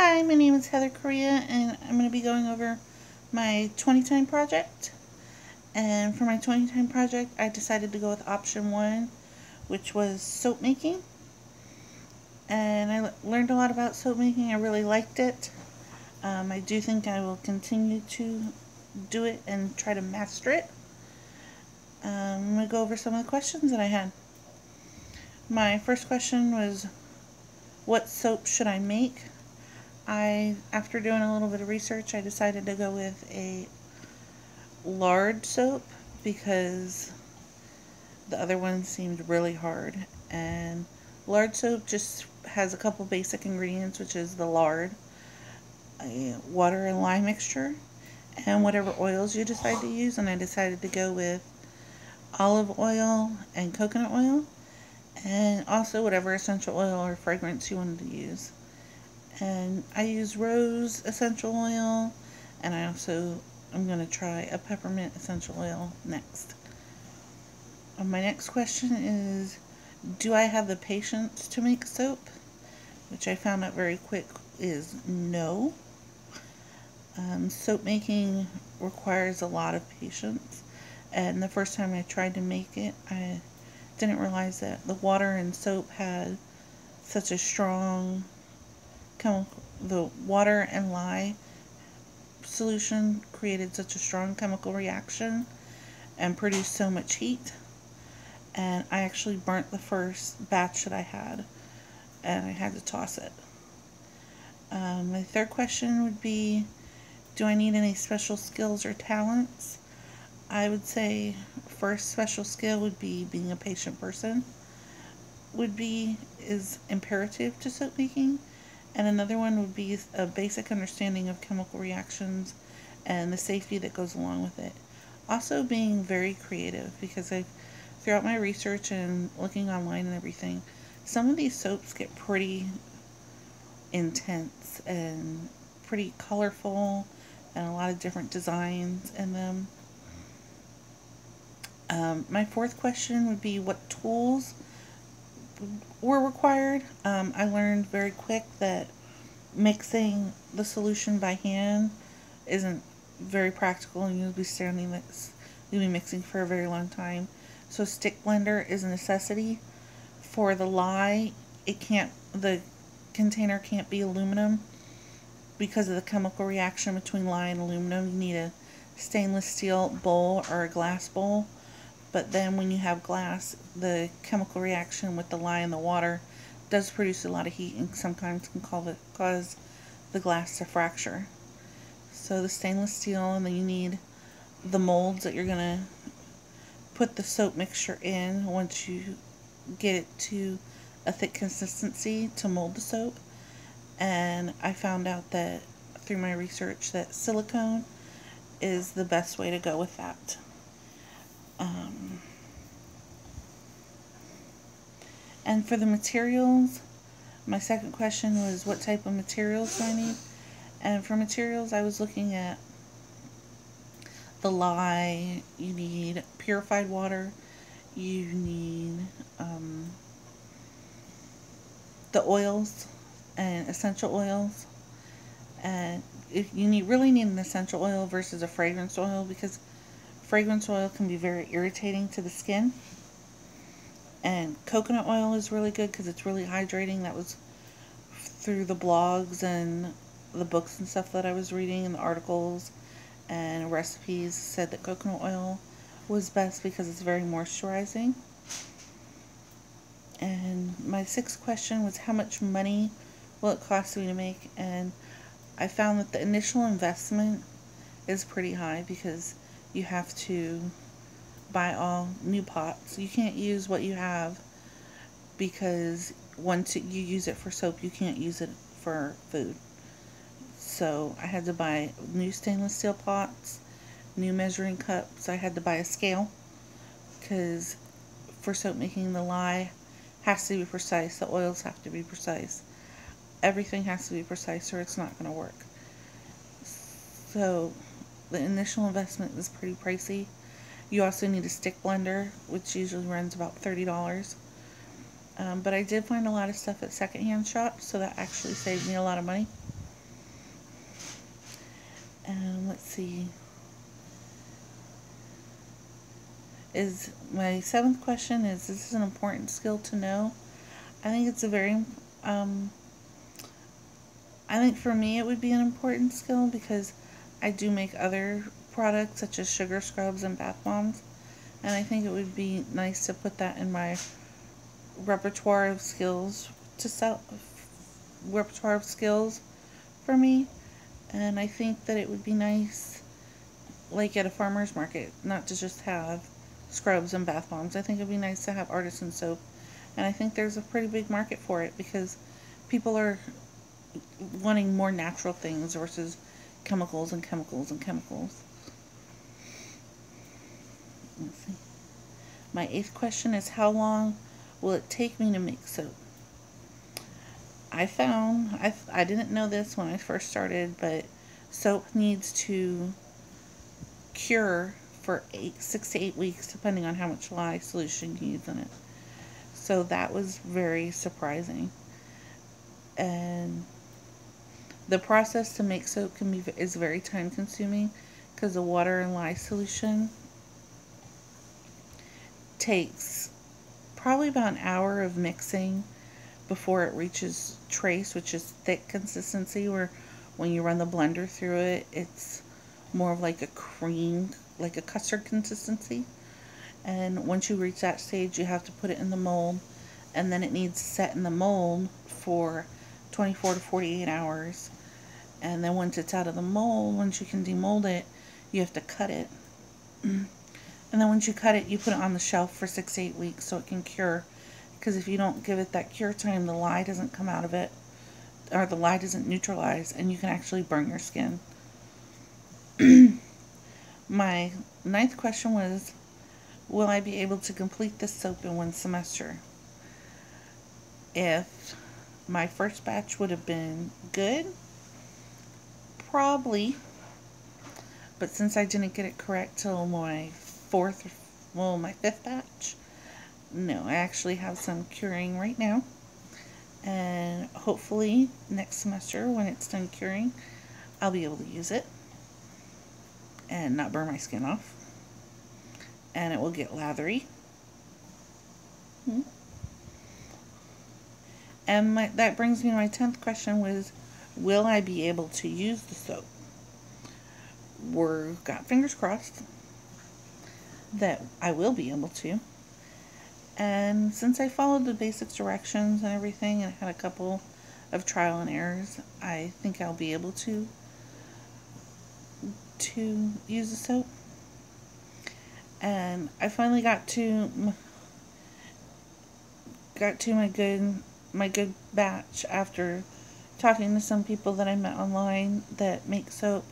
Hi, my name is Heather Correa, and I'm going to be going over my 20 time project. And for my 20 time project, I decided to go with option 1, which was soap making. And I learned a lot about soap making. I really liked it. I do think I will continue to do it and try to master it. I'm going to go over some of the questions that I had. My first question was, what soap should I make? After doing a little bit of research, I decided to go with a lard soap because the other one seemed really hard. And lard soap just has a couple basic ingredients, which is the lard, a water and lye mixture, and whatever oils you decide to use. And I decided to go with olive oil and coconut oil, and also whatever essential oil or fragrance you wanted to use. And I use rose essential oil, and I also am going to try a peppermint essential oil next. My next question is, do I have the patience to make soap? Which I found out very quick is no. Soap making requires a lot of patience, and the first time I tried to make it, I didn't realize that the water and soap had such a strong the water and lye solution created such a strong chemical reaction and produced so much heat, and I actually burnt the first batch that I had, and I had to toss it. My third question would be, do I need any special skills or talents? I would say first special skill would be being a patient person is imperative to soap making. And another one would be a basic understanding of chemical reactions and the safety that goes along with it. Also being very creative, because throughout my research and looking online and everything, some of these soaps get pretty intense and pretty colorful and a lot of different designs in them. My fourth question would be what tools were required. I learned very quick that mixing the solution by hand isn't very practical, and you'll be mixing for a very long time. So stick blender is a necessity. For the lye, the container can't be aluminum because of the chemical reaction between lye and aluminum. You need a stainless steel bowl or a glass bowl. But then when you have glass, the chemical reaction with the lye and the water does produce a lot of heat and sometimes can cause the glass to fracture. So the stainless steel, and then you need the molds that you're going to put the soap mixture in once you get it to a thick consistency to mold the soap. And I found out that through my research that silicone is the best way to go with that. And for the materials, my second question was, what type of materials do I need? And for materials, I was looking at the lye. You need purified water. You need the oils and essential oils. And if you really need an essential oil versus a fragrance oil, because fragrance oil can be very irritating to the skin. And coconut oil is really good because it's really hydrating. That was through the blogs and the books and stuff that I was reading, and the articles and recipes said that coconut oil was best because it's very moisturizing. And my sixth question was, how much money will it cost me to make? And I found that the initial investment is pretty high because you have to buy all new pots. You can't use what you have, because once you use it for soap, you can't use it for food. So I had to buy new stainless steel pots, new measuring cups. I had to buy a scale because for soap making, the lye has to be precise, the oils have to be precise, everything has to be precise or it's not going to work. So the initial investment is pretty pricey. You also need a stick blender, which usually runs about $30. But I did find a lot of stuff at secondhand shops, so that actually saved me a lot of money. And let's see. My seventh question is this an important skill to know? I think it's a very, I think for me it would be an important skill because I do make other products such as sugar scrubs and bath bombs. And I think it would be nice to put that in my repertoire of skills for me. And I think that it would be nice, like at a farmer's market, not to just have scrubs and bath bombs. I think it would be nice to have artisan soap. And I think there's a pretty big market for it because people are wanting more natural things versus chemicals and chemicals and chemicals. Let's see. My eighth question is how long will it take me to make soap? I found, I didn't know this when I first started, but soap needs to cure for 6 to 8 weeks depending on how much lye solution you use in it. So that was very surprising. And the process to make soap is very time consuming because the water and lye solution takes probably about an hour of mixing before it reaches trace, which is thick consistency, where when you run the blender through it, it's more of like a cream, like a custard consistency. And once you reach that stage, you have to put it in the mold, and then it needs to set in the mold for 24 to 48 hours. And then once it's out of the mold, once you can demold it, you have to cut it. And then once you cut it, you put it on the shelf for 6 to 8 weeks so it can cure. Because if you don't give it that cure time, the lye doesn't come out of it, or the lye doesn't neutralize, and you can actually burn your skin. My ninth question was, will I be able to complete this soap in one semester? If my first batch would have been good, probably. But since I didn't get it correct till my my fifth batch, no, I actually have some curing right now. And hopefully next semester when it's done curing, I'll be able to use it and not burn my skin off. And it will get lathery. And that brings me to my 10th question was, will I be able to use the soap? We've got fingers crossed that I will be able to. And since I followed the basic directions and everything and had a couple of trial and errors, I think I'll be able to use the soap. And I finally got to my good batch after talking to some people that I met online that make soap.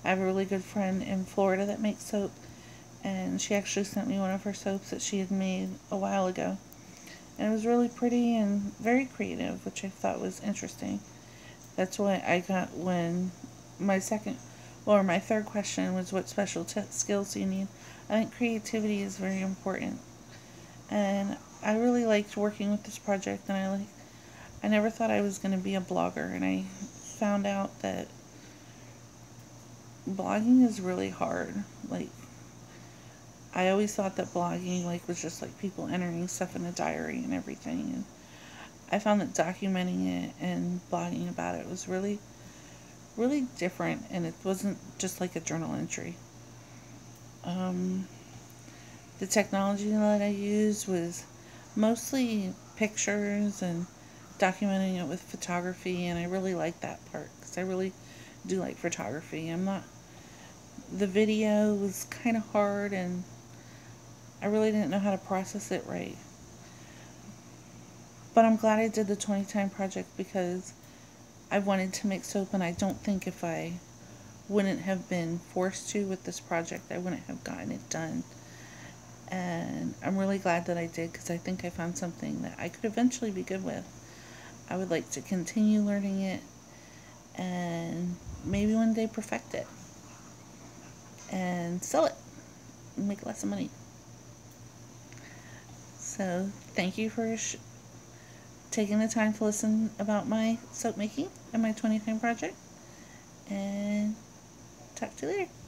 I have a really good friend in Florida that makes soap, and she actually sent me one of her soaps that she had made a while ago. And it was really pretty and very creative, which I thought was interesting. That's what I got when my third question was what special skills do you need? I think creativity is very important. And I really liked working with this project, and I never thought I was going to be a blogger, and I found out that blogging is really hard. Like, I always thought that blogging was just like people entering stuff in a diary and everything, and I found that documenting it and blogging about it was really, really different, and it wasn't just like a journal entry. The technology that I used was mostly pictures and documenting it with photography, and I really like that part because I really do like photography. The video was kind of hard, and I really didn't know how to process it right. But I'm glad I did the 20-time project because I wanted to make soap, and I don't think if I wouldn't have been forced to with this project, I wouldn't have gotten it done. And I'm really glad that I did because I think I found something that I could eventually be good with. I would like to continue learning it and maybe one day perfect it and sell it and make lots of money. So thank you for taking the time to listen about my soap making and my 20-time project. and talk to you later.